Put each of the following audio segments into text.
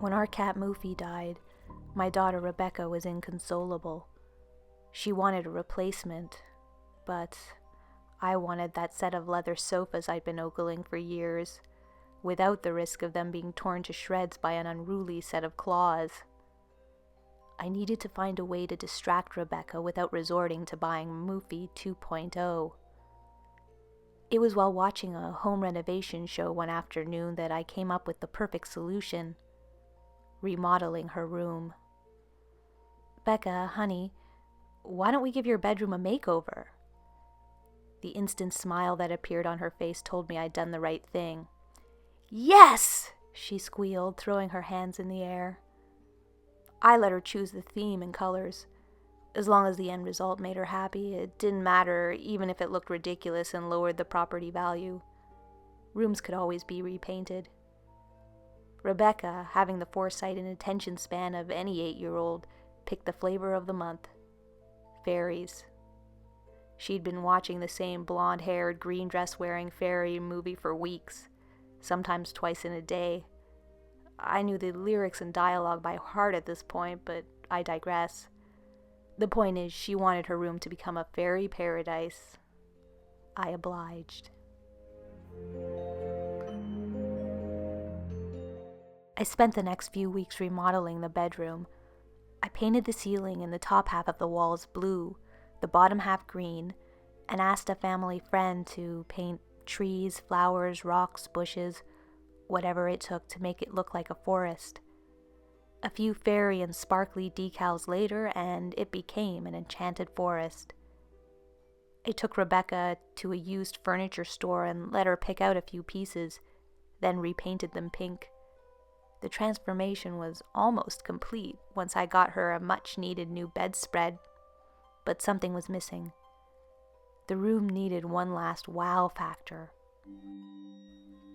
When our cat Moofy died, my daughter Rebecca was inconsolable. She wanted a replacement, but I wanted that set of leather sofas I'd been ogling for years, without the risk of them being torn to shreds by an unruly set of claws. I needed to find a way to distract Rebecca without resorting to buying Moofy 2.0. It was while watching a home renovation show one afternoon that I came up with the perfect solution: remodeling her room. "Becca, honey, why don't we give your bedroom a makeover?" The instant smile that appeared on her face told me I'd done the right thing. "Yes!" she squealed, throwing her hands in the air. I let her choose the theme and colors. As long as the end result made her happy, it didn't matter even if it looked ridiculous and lowered the property value. Rooms could always be repainted. Rebecca, having the foresight and attention span of any 8-year-old, picked the flavor of the month: fairies. She'd been watching the same blonde-haired, green dress-wearing fairy movie for weeks, sometimes twice in a day. I knew the lyrics and dialogue by heart at this point, but I digress. The point is, she wanted her room to become a fairy paradise. I obliged. I spent the next few weeks remodeling the bedroom. I painted the ceiling and the top half of the walls blue, the bottom half green, and asked a family friend to paint trees, flowers, rocks, bushes, whatever it took to make it look like a forest. A few fairy and sparkly decals later, and it became an enchanted forest. I took Rebecca to a used furniture store and let her pick out a few pieces, then repainted them pink. The transformation was almost complete once I got her a much-needed new bedspread, but something was missing. The room needed one last wow factor.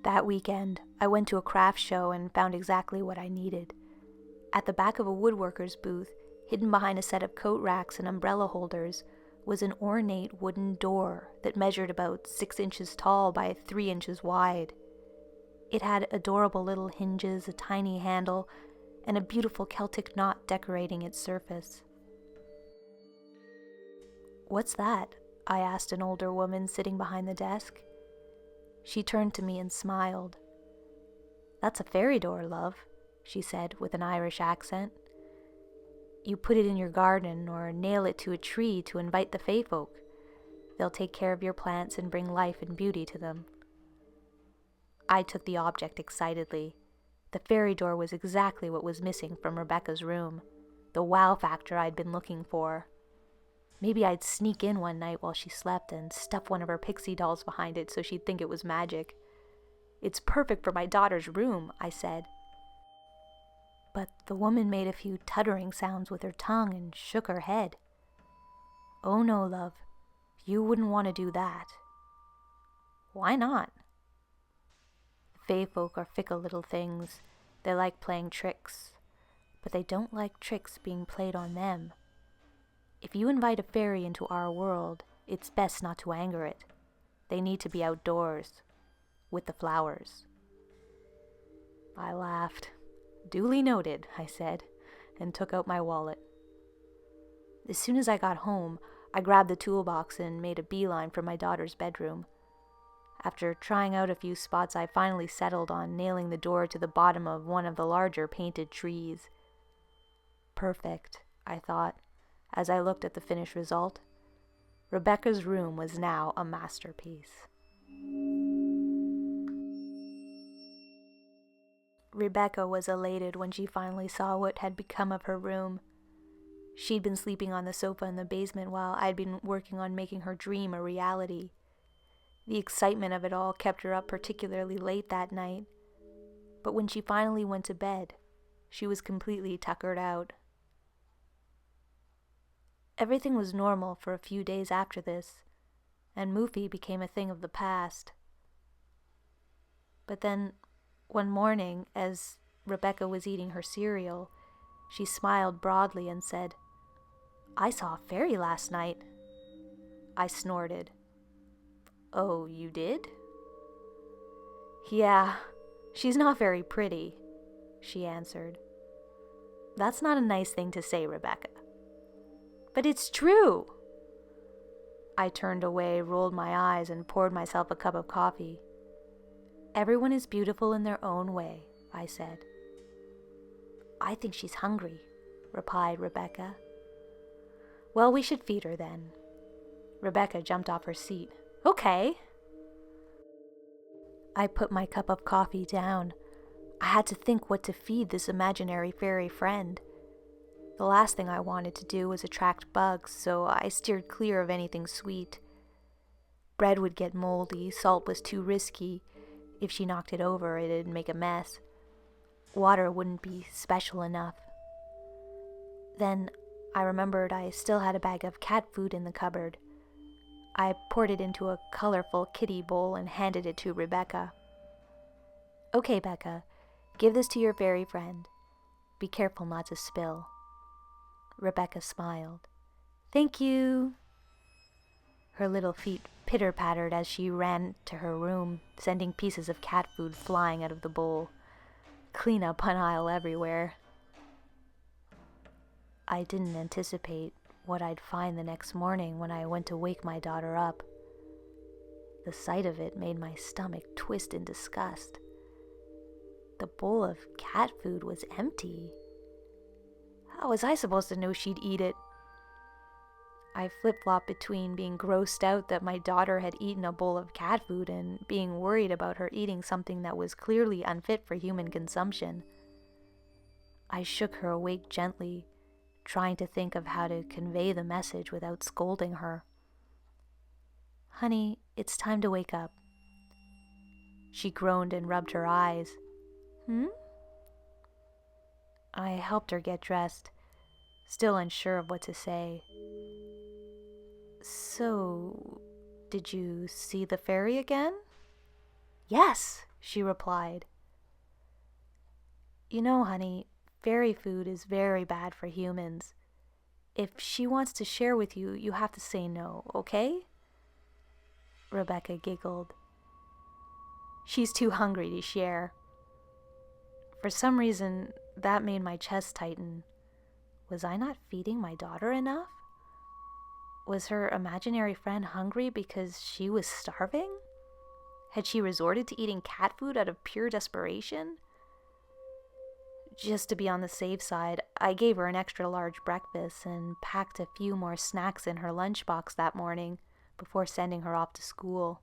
That weekend, I went to a craft show and found exactly what I needed. At the back of a woodworker's booth, hidden behind a set of coat racks and umbrella holders, was an ornate wooden door that measured about 6 inches tall by 3 inches wide. It had adorable little hinges, a tiny handle, and a beautiful Celtic knot decorating its surface. "What's that?" I asked an older woman sitting behind the desk. She turned to me and smiled. "That's a fairy door, love," she said with an Irish accent. "You put it in your garden or nail it to a tree to invite the fae folk. They'll take care of your plants and bring life and beauty to them." I took the object excitedly. The fairy door was exactly what was missing from Rebecca's room, the wow factor I'd been looking for. Maybe I'd sneak in one night while she slept and stuff one of her pixie dolls behind it so she'd think it was magic. "It's perfect for my daughter's room," I said. But the woman made a few tuttering sounds with her tongue and shook her head. "Oh no, love, you wouldn't want to do that." "Why not?" "The fae folk are fickle little things. They like playing tricks, but they don't like tricks being played on them. If you invite a fairy into our world, it's best not to anger it. They need to be outdoors, with the flowers." I laughed. "Duly noted," I said, and took out my wallet. As soon as I got home, I grabbed the toolbox and made a beeline for my daughter's bedroom. After trying out a few spots, I finally settled on nailing the door to the bottom of one of the larger painted trees. Perfect, I thought, as I looked at the finished result. Rebecca's room was now a masterpiece. Rebecca was elated when she finally saw what had become of her room. She'd been sleeping on the sofa in the basement while I'd been working on making her dream a reality. The excitement of it all kept her up particularly late that night. But when she finally went to bed, she was completely tuckered out. Everything was normal for a few days after this, and Moofy became a thing of the past. But then, one morning, as Rebecca was eating her cereal, she smiled broadly and said, "I saw a fairy last night." I snorted. "Oh, you did?" "Yeah, she's not very pretty." she answered. That's not a nice thing to say, Rebecca. But it's true. I turned away, rolled my eyes, and poured myself a cup of coffee. Everyone is beautiful in their own way, I said. I think she's hungry, replied Rebecca. Well, we should feed her then. Rebecca jumped off her seat. Okay. I put my cup of coffee down. I had to think what to feed this imaginary fairy friend. The last thing I wanted to do was attract bugs, so I steered clear of anything sweet. Bread would get moldy, salt was too risky. If she knocked it over, it'd make a mess. Water wouldn't be special enough. Then I remembered I still had a bag of cat food in the cupboard. I poured it into a colorful kitty bowl and handed it to Rebecca. Okay, Becca, give this to your fairy friend. Be careful not to spill. Rebecca smiled. Thank you. Her little feet pitter-pattered as she ran to her room, sending pieces of cat food flying out of the bowl. Cleanup on aisle everywhere. I didn't anticipate what I'd find the next morning when I went to wake my daughter up. The sight of it made my stomach twist in disgust. The bowl of cat food was empty. How was I supposed to know she'd eat it? I flip-flopped between being grossed out that my daughter had eaten a bowl of cat food and being worried about her eating something that was clearly unfit for human consumption. I shook her awake gently, trying to think of how to convey the message without scolding her. Honey, it's time to wake up. She groaned and rubbed her eyes. I helped her get dressed, still unsure of what to say. So, did you see the fairy again? Yes, she replied. You know, honey, fairy food is very bad for humans. If she wants to share with you, you have to say no, okay? Rebecca giggled. She's too hungry to share. For some reason, that made my chest tighten. Was I not feeding my daughter enough? Was her imaginary friend hungry because she was starving? Had she resorted to eating cat food out of pure desperation? Just to be on the safe side, I gave her an extra large breakfast and packed a few more snacks in her lunchbox that morning before sending her off to school.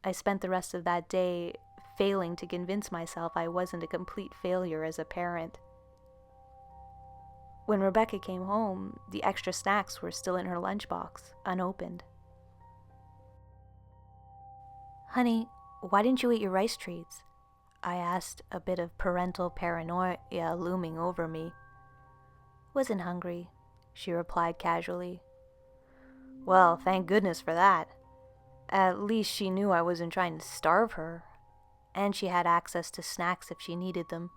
I spent the rest of that day failing to convince myself I wasn't a complete failure as a parent. When Rebecca came home, the extra snacks were still in her lunchbox, unopened. Honey, why didn't you eat your rice treats? I asked, a bit of parental paranoia looming over me. Wasn't hungry, she replied casually. Well, thank goodness for that. At least she knew I wasn't trying to starve her, and she had access to snacks if she needed them.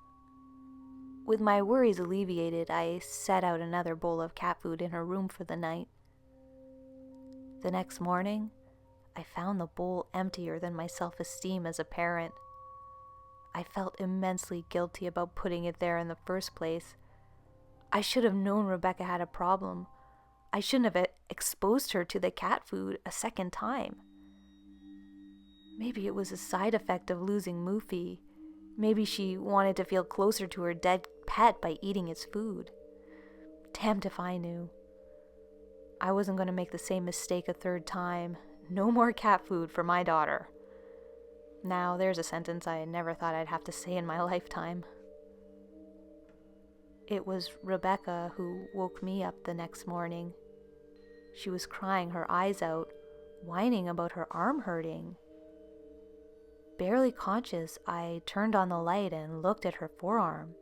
With my worries alleviated, I set out another bowl of cat food in her room for the night. The next morning, I found the bowl emptier than my self-esteem as a parent. I felt immensely guilty about putting it there in the first place. I should have known Rebecca had a problem. I shouldn't have exposed her to the cat food a second time. Maybe it was a side effect of losing Moofy. Maybe she wanted to feel closer to her dead pet by eating its food. Damned if I knew. I wasn't going to make the same mistake a third time. No more cat food for my daughter. Now, there's a sentence I never thought I'd have to say in my lifetime. It was Rebecca who woke me up the next morning. She was crying her eyes out, whining about her arm hurting. Barely conscious, I turned on the light and looked at her forearm.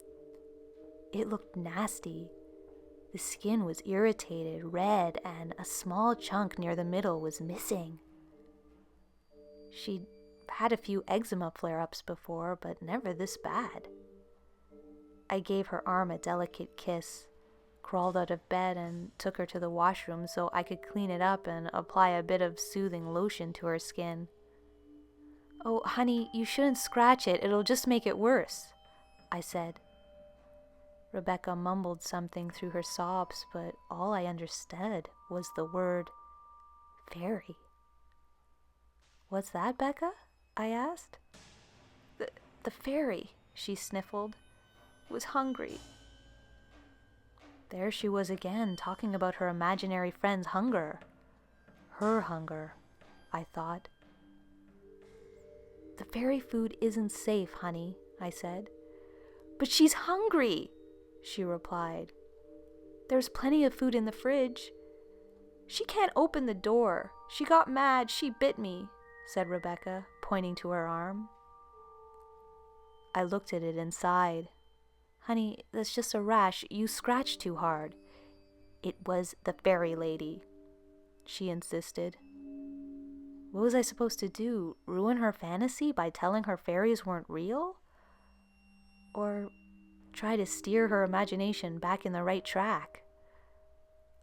It looked nasty. The skin was irritated, red, and a small chunk near the middle was missing. She'd had a few eczema flare-ups before, but never this bad. I gave her arm a delicate kiss, crawled out of bed, and took her to the washroom so I could clean it up and apply a bit of soothing lotion to her skin. Oh, honey, you shouldn't scratch it. It'll just make it worse, I said. Rebecca mumbled something through her sobs, but all I understood was the word fairy. "What's that, Becca?" I asked. The fairy," she sniffled, "was hungry." There she was again, talking about her imaginary friend's hunger. Her hunger, I thought. "The fairy food isn't safe, honey," I said. "But she's hungry," she replied. "There's plenty of food in the fridge." "She can't open the door. She got mad. She bit me," said Rebecca, pointing to her arm. I looked at it and sighed. "Honey, that's just a rash. You scratched too hard." "It was the fairy lady," she insisted. What was I supposed to do? Ruin her fantasy by telling her fairies weren't real? Or try to steer her imagination back in the right track?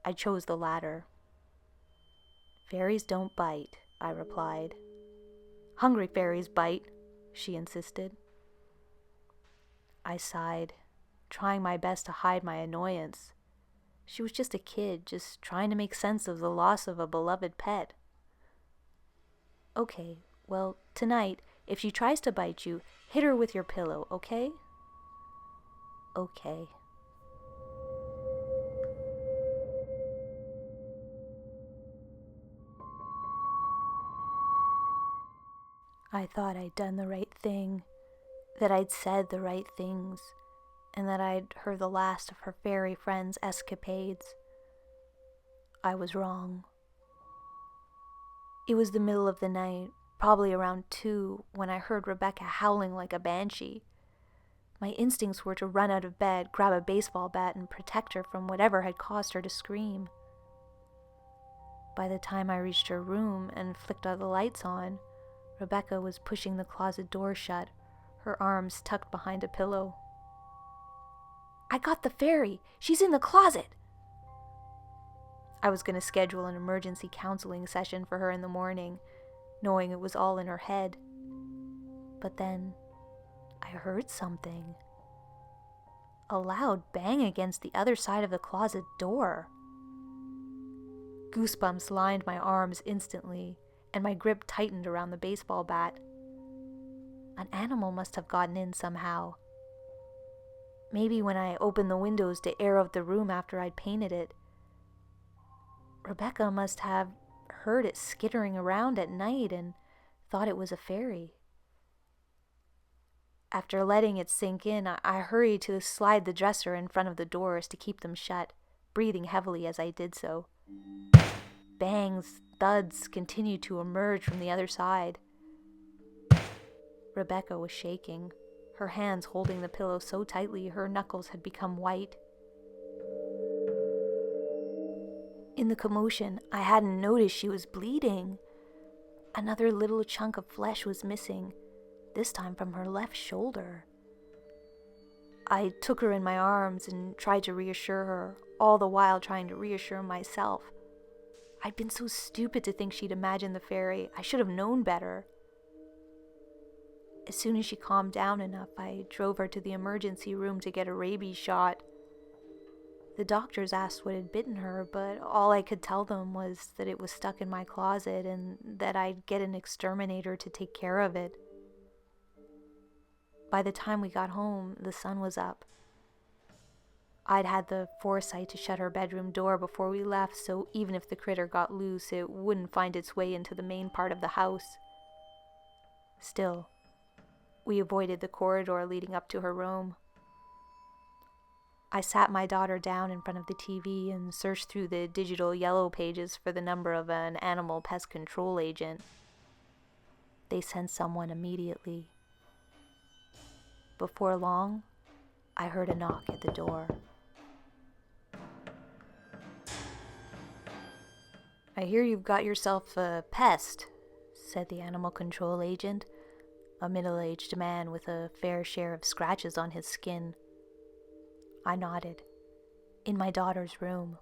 I chose the latter. "Fairies don't bite," I replied. "Hungry fairies bite," she insisted. I sighed, trying my best to hide my annoyance. She was just a kid, just trying to make sense of the loss of a beloved pet. "Okay, well, tonight, if she tries to bite you, hit her with your pillow, okay?" "Okay." I thought I'd done the right thing, that I'd said the right things, and that I'd heard the last of her fairy friend's escapades. I was wrong. It was the middle of the night, probably around 2, when I heard Rebecca howling like a banshee. My instincts were to run out of bed, grab a baseball bat, and protect her from whatever had caused her to scream. By the time I reached her room and flicked all the lights on, Rebecca was pushing the closet door shut, her arms tucked behind a pillow. "I got the fairy! She's in the closet!" I was going to schedule an emergency counseling session for her in the morning, knowing it was all in her head. But then I heard something. A loud bang against the other side of the closet door. Goosebumps lined my arms instantly, and my grip tightened around the baseball bat. An animal must have gotten in somehow. Maybe when I opened the windows to air out the room after I'd painted it. Rebecca must have heard it skittering around at night and thought it was a fairy. After letting it sink in, I hurried to slide the dresser in front of the doors to keep them shut, breathing heavily as I did so. Bangs, thuds continued to emerge from the other side. Rebecca was shaking, her hands holding the pillow so tightly her knuckles had become white. In the commotion, I hadn't noticed she was bleeding. Another little chunk of flesh was missing, this time from her left shoulder. I took her in my arms and tried to reassure her, all the while trying to reassure myself. I'd been so stupid to think she'd imagined the fairy. I should have known better. As soon as she calmed down enough, I drove her to the emergency room to get a rabies shot. The doctors asked what had bitten her, but all I could tell them was that it was stuck in my closet and that I'd get an exterminator to take care of it. By the time we got home, the sun was up. I'd had the foresight to shut her bedroom door before we left, so even if the critter got loose, it wouldn't find its way into the main part of the house. Still, we avoided the corridor leading up to her room. I sat my daughter down in front of the TV and searched through the digital yellow pages for the number of an animal pest control agent. They sent someone immediately. Before long, I heard a knock at the door. "I hear you've got yourself a pest," said the animal control agent, a middle-aged man with a fair share of scratches on his skin. I nodded. "In my daughter's room."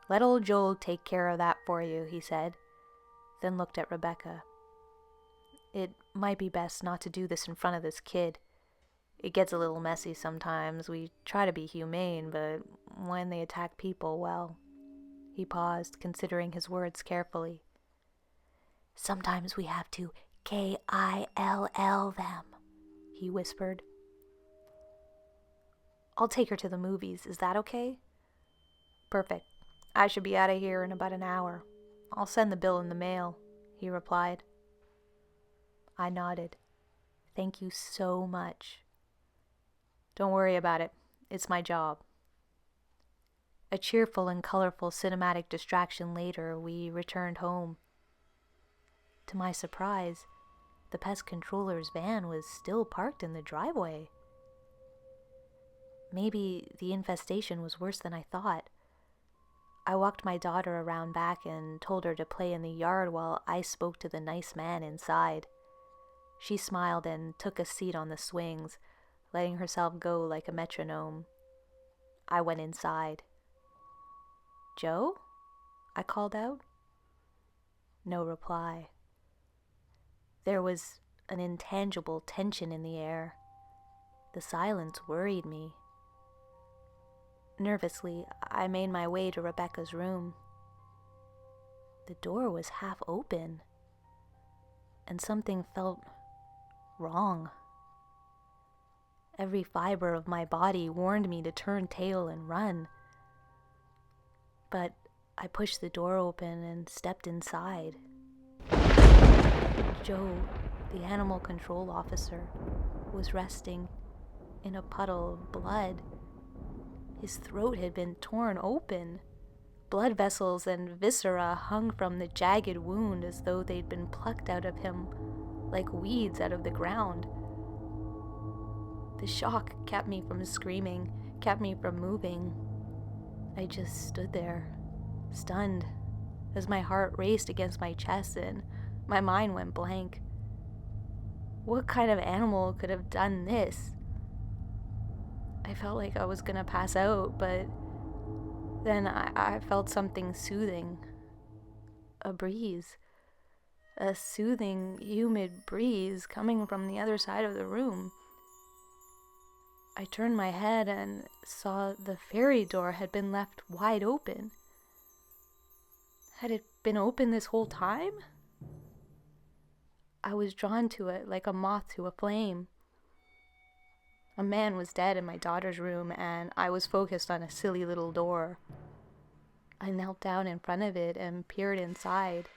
"Let old Joel take care of that for you," he said, then looked at Rebecca. "It might be best not to do this in front of this kid. It gets a little messy sometimes. We try to be humane, but when they attack people, well, he paused, considering his words carefully. Sometimes we have to kill them, he whispered. I'll take her to the movies. Is that okay? Perfect. I should be out of here in about an hour. I'll send the bill in the mail, he replied. I nodded. Thank you so much. Don't worry about it. It's my job. A cheerful and colorful cinematic distraction later, we returned home. To my surprise, the pest controller's van was still parked in the driveway. Maybe the infestation was worse than I thought. I walked my daughter around back and told her to play in the yard while I spoke to the nice man inside. She smiled and took a seat on the swings, letting herself go like a metronome. I went inside. Joe? I called out. No reply. There was an intangible tension in the air. The silence worried me. Nervously, I made my way to Rebecca's room. The door was half open, and something felt wrong. Every fiber of my body warned me to turn tail and run. But I pushed the door open and stepped inside. Joe, the animal control officer, was resting in a puddle of blood. His throat had been torn open. Blood vessels and viscera hung from the jagged wound as though they'd been plucked out of him like weeds out of the ground. The shock kept me from screaming, kept me from moving. I just stood there, stunned, as my heart raced against my chest and my mind went blank. What kind of animal could have done this? I felt like I was gonna pass out, but then I felt something soothing. A breeze. A soothing, humid breeze coming from the other side of the room. I turned my head and saw the fairy door had been left wide open. Had it been open this whole time? I was drawn to it like a moth to a flame. A man was dead in my daughter's room, and I was focused on a silly little door. I knelt down in front of it and peered inside.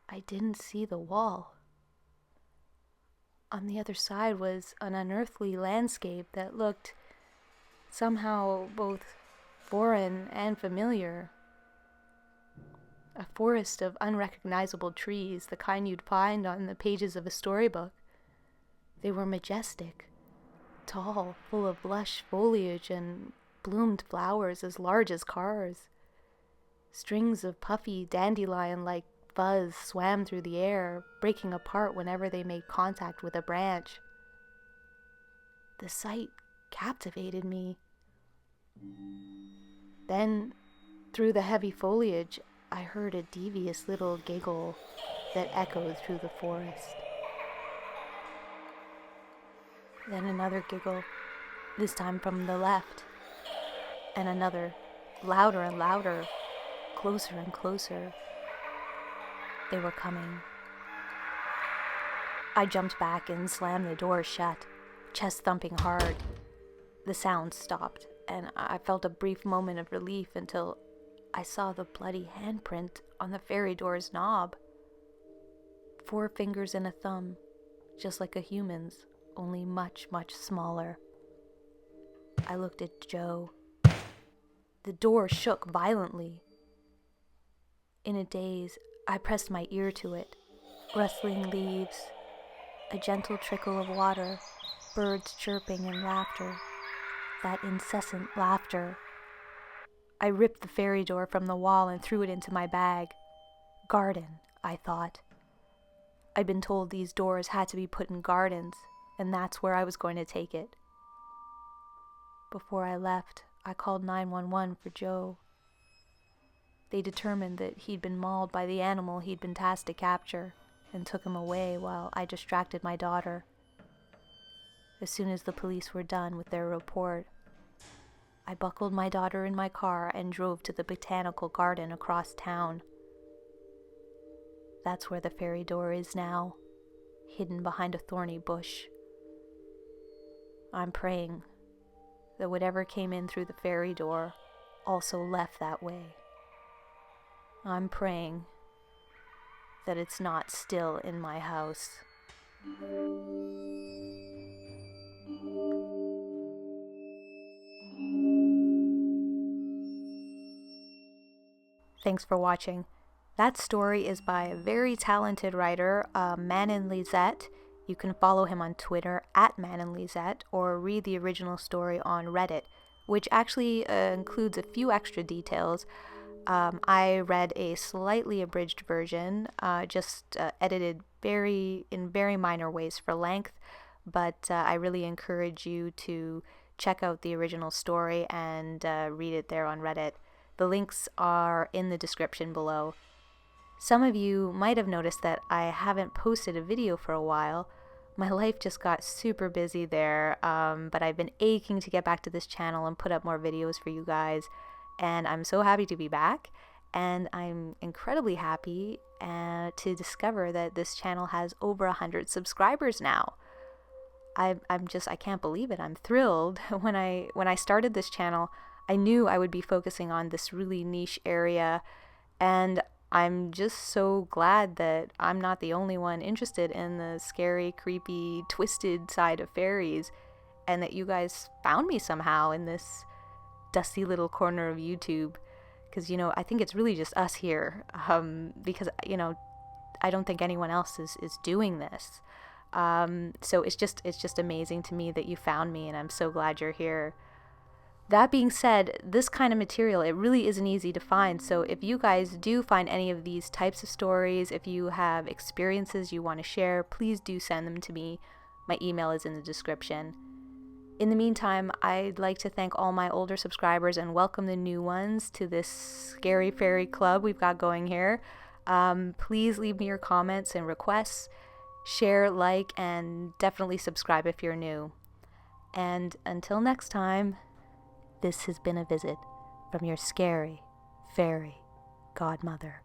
I didn't see the wall. On the other side was an unearthly landscape that looked somehow both foreign and familiar. A forest of unrecognizable trees, the kind you'd find on the pages of a storybook. They were majestic, tall, full of lush foliage and bloomed flowers as large as cars. Strings of puffy dandelion-like fuzz swam through the air, breaking apart whenever they made contact with a branch. The sight captivated me. Then, through the heavy foliage, I heard a devious little giggle that echoed through the forest. Then another giggle, this time from the left, and another, louder and louder, closer and closer. They were coming. I jumped back and slammed the door shut, chest thumping hard. The sound stopped, and I felt a brief moment of relief until I saw the bloody handprint on the fairy door's knob. 4 fingers and a thumb, just like a human's, only much, much smaller. I looked at Joe. The door shook violently. In a daze, I pressed my ear to it. Rustling leaves, a gentle trickle of water, birds chirping and laughter. That incessant laughter. I ripped the fairy door from the wall and threw it into my bag. Garden, I thought. I'd been told these doors had to be put in gardens, and that's where I was going to take it. Before I left, I called 911 for Joe. They determined that he'd been mauled by the animal he'd been tasked to capture, and took him away while I distracted my daughter. as soon as the police were done with their report. I buckled my daughter in my car and drove to the botanical garden across town. That's where the fairy door is now, hidden behind a thorny bush. I'm praying that whatever came in through the fairy door also left that way. I'm praying that it's not still in my house. Thanks for watching. That story is by a very talented writer, Manon Lisette. You can follow him on Twitter @ManonLisette, or read the original story on Reddit, which actually includes a few extra details. I read a slightly abridged version, just edited in very minor ways for length, but I really encourage you to check out the original story and read it there on Reddit. The links are in the description below. Some of you might have noticed that I haven't posted a video for a while. My life just got super busy there, but I've been aching to get back to this channel and put up more videos for you guys, and I'm so happy to be back, and I'm incredibly happy to discover that this channel has over 100 subscribers now. I can't believe it. I'm thrilled. When I started this channel, I knew I would be focusing on this really niche area, and I'm just so glad that I'm not the only one interested in the scary, creepy, twisted side of fairies, and that you guys found me somehow in this dusty little corner of YouTube. Because, I think it's really just us here, because, I don't think anyone else is doing this. So it's just amazing to me that you found me, and I'm so glad you're here. That being said, this kind of material, it really isn't easy to find, so if you guys do find any of these types of stories, if you have experiences you want to share, please do send them to me. My email is in the description. In the meantime, I'd like to thank all my older subscribers and welcome the new ones to this Scary Fairy Club we've got going here. Please leave me your comments and requests, share, like, and definitely subscribe if you're new. And until next time, this has been a visit from your Scary Fairy Godmother.